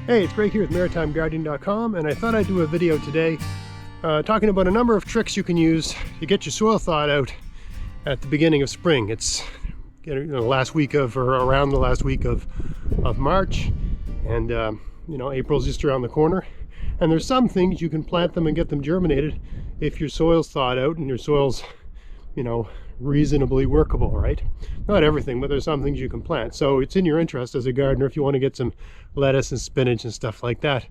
Hey, it's Greg here with MaritimeGardening.com, and I thought I'd do a video today talking about a number of tricks you can use to get your soil thawed out at the beginning of spring. It's last week of, or around the last week of March, and April's just around the corner. And there's some things you can plant them and get them germinated if your soil's thawed out and your soil's, reasonably workable, right? Not everything, but there's some things you can plant. So it's in your interest as a gardener if you want to get some lettuce and spinach and stuff like that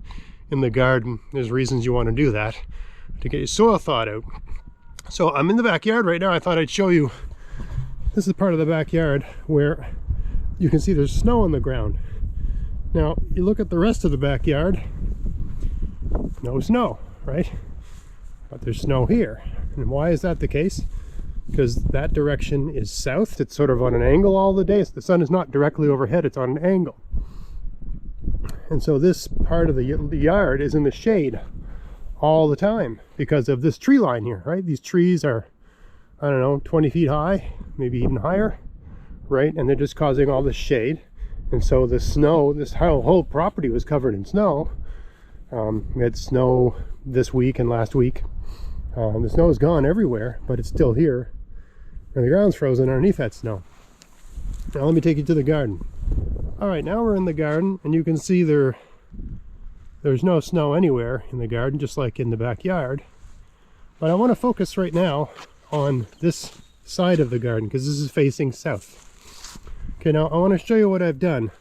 in the garden. There's reasons you want to do that to get your soil thawed out. So I'm in the backyard right now. I thought I'd show you. This is part of the backyard where you can see there's snow on the ground. Now you look at the rest of the backyard, no snow, right? But there's snow here. And why is that the case? Because that direction is south. It's sort of on an angle all the day. The sun is not directly overhead, it's on an angle. And so this part of the yard is in the shade all the time because of this tree line here, right? These trees are, 20 feet high, maybe even higher, right? And they're just causing all this shade. And so the snow, this whole property was covered in snow. We had snow this week and last week. The snow is gone everywhere, but it's still here. And the ground's frozen underneath that snow. Now let me take you to the garden. All right, now we're in the garden, and you can see there's no snow anywhere in the garden, just like in the backyard. But I want to focus right now on this side of the garden, because this is facing south. Okay, now I want to show you what I've done,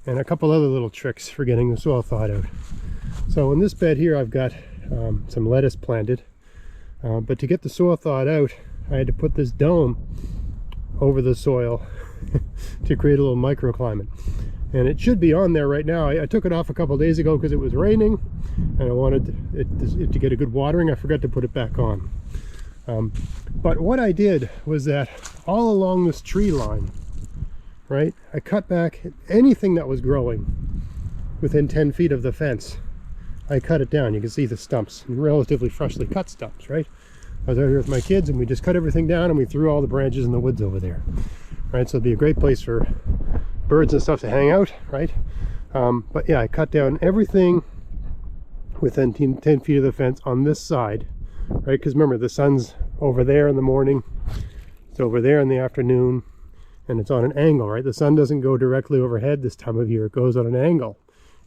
and a couple other little tricks for getting the soil thawed out. So in this bed here, I've got some lettuce planted. But to get the soil thawed out, I had to put this dome over the soil to create a little microclimate. And it should be on there right now. I took it off a couple days ago because it was raining and I wanted it to get a good watering. I forgot to put it back on. But what I did was that all along this tree line, right, I cut back anything that was growing within 10 feet of the fence. I cut it down. You can see the stumps, relatively freshly cut stumps, right? I was out here with my kids and we just cut everything down and we threw all the branches in the woods over there, right? So it'd be a great place for birds and stuff to hang out, right? But yeah, I cut down everything within 10 feet of the fence on this side, right? Because remember, the sun's over there in the morning, it's over there in the afternoon, and it's on an angle, right? The sun doesn't go directly overhead this time of year. It goes on an angle.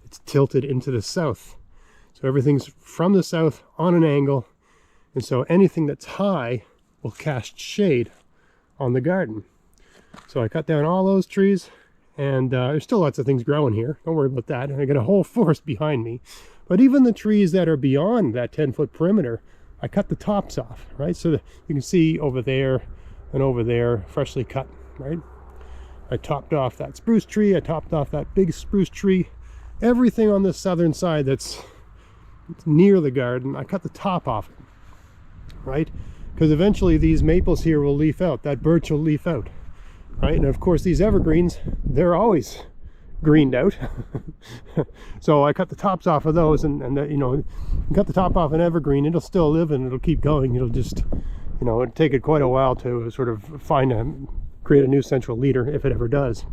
It's tilted into the south. So everything's from the south on an angle, and so anything that's high will cast shade on the garden. So I cut down all those trees, and there's still lots of things growing here. Don't worry about that. And I got a whole forest behind me. But even the trees that are beyond that 10-foot perimeter, I cut the tops off, right? So that you can see over there and over there, freshly cut, right? I topped off that spruce tree. I topped off that big spruce tree. Everything on the southern side that's near the garden, I cut the top off it, right? Because eventually these maples here will leaf out, that birch will leaf out, right? And of course these evergreens, they're always greened out. So I cut the tops off of those, and you cut the top off an evergreen, it'll still live and it'll keep going. It'll just, it'll take it quite a while to sort of create a new central leader if it ever does.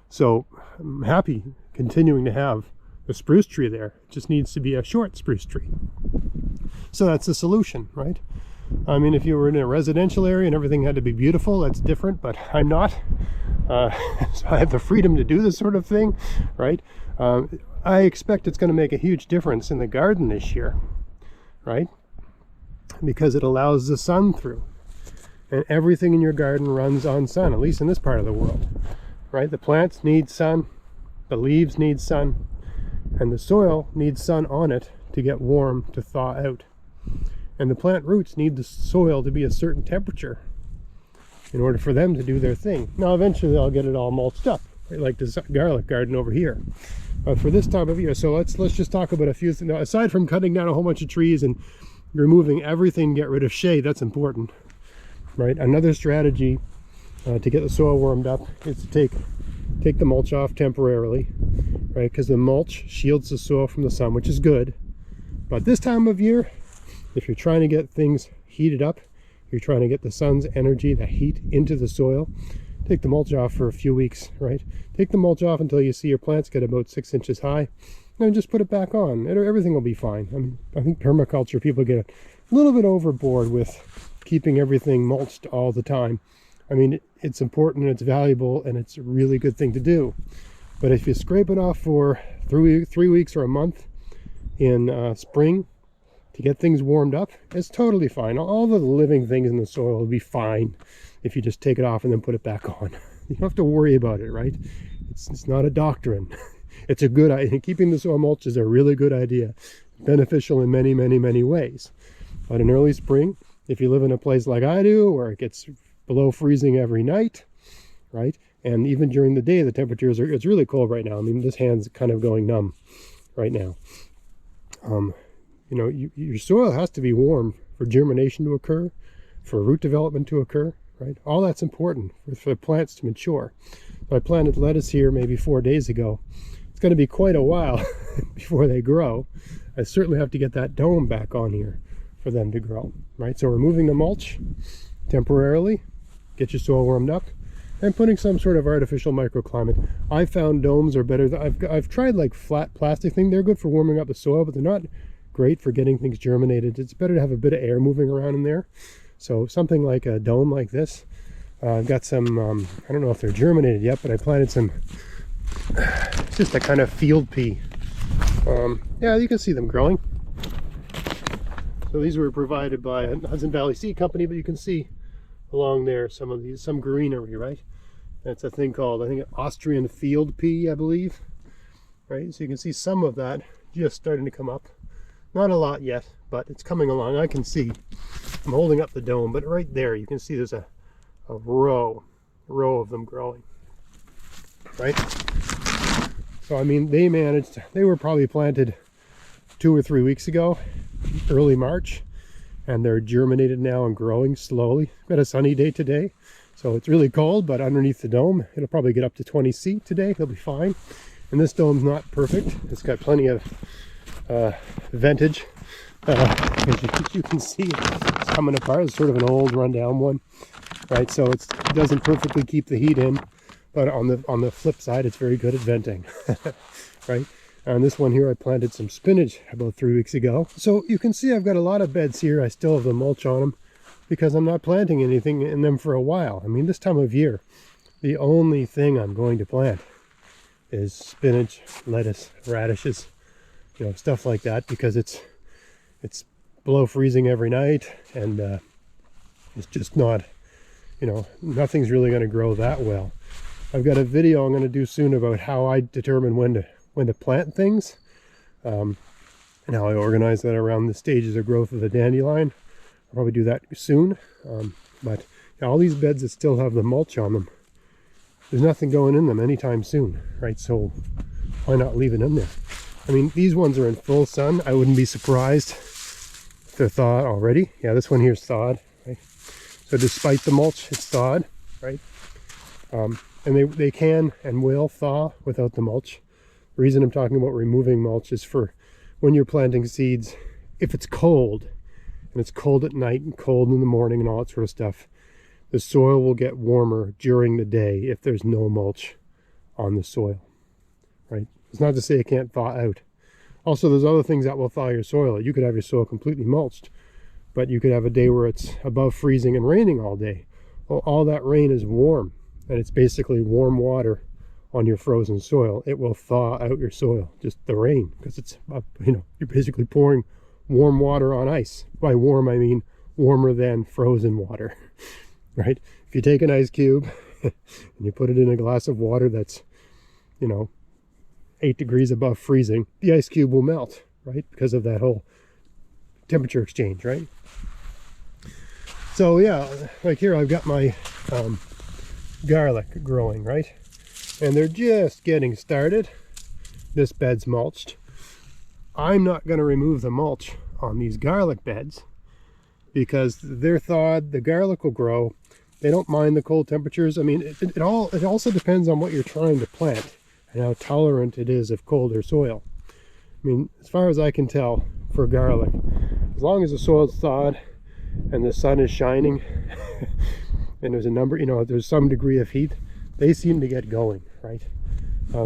So I'm happy continuing to have the spruce tree there. It just needs to be a short spruce tree. So that's the solution, right? I mean, if you were in a residential area and everything had to be beautiful, that's different, but I'm not. So I have the freedom to do this sort of thing, right? I expect it's going to make a huge difference in the garden this year, right? Because it allows the sun through. And everything in your garden runs on sun, at least in this part of the world, right? The plants need sun, the leaves need sun, and the soil needs sun on it to get warm, to thaw out. And the plant roots need the soil to be a certain temperature in order for them to do their thing. Now eventually I'll get it all mulched up, right? Like this garlic garden over here. But for this time of year, so let's just talk about a few things. Now, aside from cutting down a whole bunch of trees and removing everything, get rid of shade, that's important, right? Another strategy to get the soil warmed up is to take the mulch off temporarily, right? Because the mulch shields the soil from the sun, which is good. But this time of year, if you're trying to get things heated up, you're trying to get the sun's energy, the heat, into the soil, take the mulch off for a few weeks, right? Take the mulch off until you see your plants get about 6 inches high, and then just put it back on. Everything will be fine. I mean, I think permaculture people get a little bit overboard with keeping everything mulched all the time. I mean, it's important, it's valuable, and it's a really good thing to do. But if you scrape it off for 3 weeks or a month in spring to get things warmed up, it's totally fine. All the living things in the soil will be fine if you just take it off and then put it back on. You don't have to worry about it, right? It's not a doctrine. It's a good idea. Keeping the soil mulch is a really good idea. Beneficial in many, many, many ways. But in early spring, if you live in a place like I do, where it gets below freezing every night, right? And even during the day, the temperatures are, it's really cold right now. I mean, this hand's kind of going numb right now. You know, your soil has to be warm for germination to occur, for root development to occur, right? All that's important for the plants to mature. So I planted lettuce here maybe 4 days ago. It's going to be quite a while before they grow. I certainly have to get that dome back on here for them to grow, right? So removing the mulch temporarily, get your soil warmed up, and putting some sort of artificial microclimate. I found domes are better. I've tried like flat plastic thing. They're good for warming up the soil, but they're not great for getting things germinated. It's better to have a bit of air moving around in there. So something like a dome like this. I've got some, I don't know if they're germinated yet, but I planted some, it's just a kind of field pea. Yeah, you can see them growing. So these were provided by Hudson Valley Seed Company, but you can see along there some of these, some greenery, right? That's a thing called, I think, Austrian field pea, I believe. Right, so you can see some of that just starting to come up. Not a lot yet, but it's coming along. I can see, I'm holding up the dome, but right there you can see there's a row of them growing, right? So I mean, they were probably planted 2 or 3 weeks ago, early March, and they're germinated now and growing slowly. We've got a sunny day today, so it's really cold, but underneath the dome it'll probably get up to 20 C today. It'll be fine. And this dome's not perfect. It's got plenty of ventage. As you can see, it's coming apart. It's sort of an old rundown one, right? So it doesn't perfectly keep the heat in, but on the flip side, it's very good at venting, right? On this one here, I planted some spinach about 3 weeks ago. So you can see I've got a lot of beds here. I still have the mulch on them because I'm not planting anything in them for a while. I mean, this time of year, the only thing I'm going to plant is spinach, lettuce, radishes, you know, stuff like that, because it's below freezing every night, and it's just not, you know, nothing's really going to grow that well. I've got a video I'm going to do soon about how I determine when to plant things, and how I organize that around the stages of growth of the dandelion. I'll probably do that soon, but yeah, all these beds that still have the mulch on them, there's nothing going in them anytime soon, right? So why not leave it in there? I mean, these ones are in full sun. I wouldn't be surprised if they're thawed already. Yeah, this one here is thawed, right? So despite the mulch, it's thawed, right? And they can and will thaw without the mulch. The reason I'm talking about removing mulch is for when you're planting seeds, if it's cold, and it's cold at night and cold in the morning and all that sort of stuff, the soil will get warmer during the day if there's no mulch on the soil, right? It's not to say it can't thaw out. Also, there's other things that will thaw your soil. You could have your soil completely mulched, but you could have a day where it's above freezing and raining all day. Well, all that rain is warm, and it's basically warm water on your frozen soil. It will thaw out your soil, just the rain, because it's, you know, you're basically pouring warm water on ice. By warm, I mean warmer than frozen water. Right? If you take an ice cube and you put it in a glass of water that's, you know, 8 degrees above freezing, the ice cube will melt, right? Because of that whole temperature exchange, right? So yeah, like here I've got my garlic growing, right? And they're just getting started. This bed's mulched. I'm not going to remove the mulch on these garlic beds because they're thawed. The garlic will grow. They don't mind the cold temperatures. I mean, it also depends on what you're trying to plant and how tolerant it is of colder soil. I mean, as far as I can tell, for garlic, as long as the soil's thawed and the sun is shining, and there's a number, there's some degree of heat, they seem to get going, right?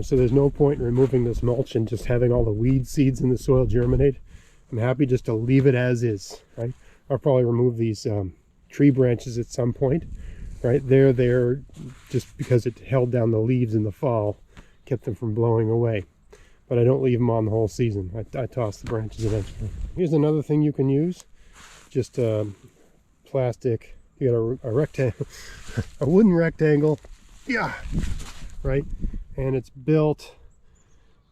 So there's no point in removing this mulch and just having all the weed seeds in the soil germinate. I'm happy just to leave it as is, right? I'll probably remove these tree branches at some point, right? They're there just because it held down the leaves in the fall, kept them from blowing away. But I don't leave them on the whole season. I toss the branches eventually. Here's another thing you can use. Just plastic. You got a rectangle, a wooden rectangle, yeah, right? And it's built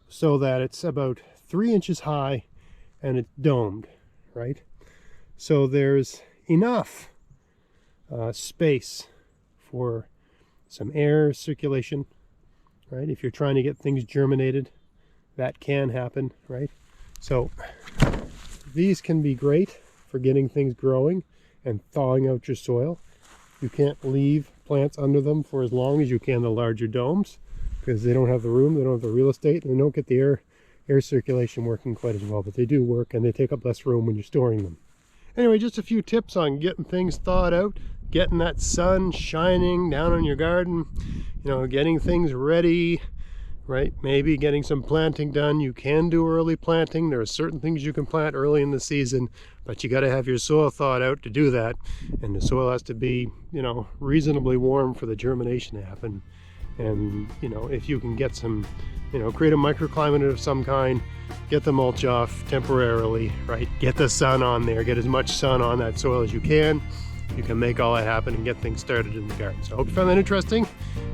so that it's about 3 inches high and it's domed, right? So there's enough space for some air circulation, right? If you're trying to get things germinated, that can happen, right? So these can be great for getting things growing and thawing out your soil. You can't leave plants under them for as long as you can the larger domes, because they don't have the room, they don't have the real estate, and they don't get the air circulation working quite as well. But they do work, and they take up less room when you're storing them. Anyway, just a few tips on getting things thawed out, getting that sun shining down on your garden, getting things ready, right? Maybe getting some planting done. You can do early planting. There are certain things you can plant early in the season, but you got to have your soil thawed out to do that. And the soil has to be, reasonably warm for the germination to happen. And, if you can get some, create a microclimate of some kind, get the mulch off temporarily, right? Get the sun on there, get as much sun on that soil as you can. You can make all that happen and get things started in the garden. So I hope you found that interesting.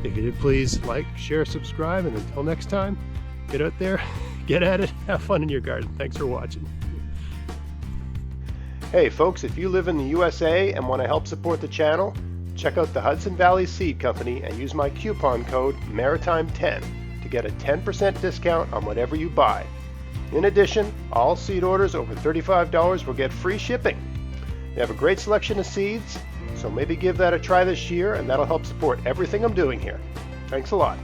If you did, please like, share, subscribe, and until next time, get out there, get at it, have fun in your garden. Thanks for watching. Hey folks, if you live in the USA and want to help support the channel, check out the Hudson Valley Seed Company and use my coupon code MARITIME10 to get a 10% discount on whatever you buy. In addition, all seed orders over $35 will get free shipping. They have a great selection of seeds, so maybe give that a try this year, and that'll help support everything I'm doing here. Thanks a lot.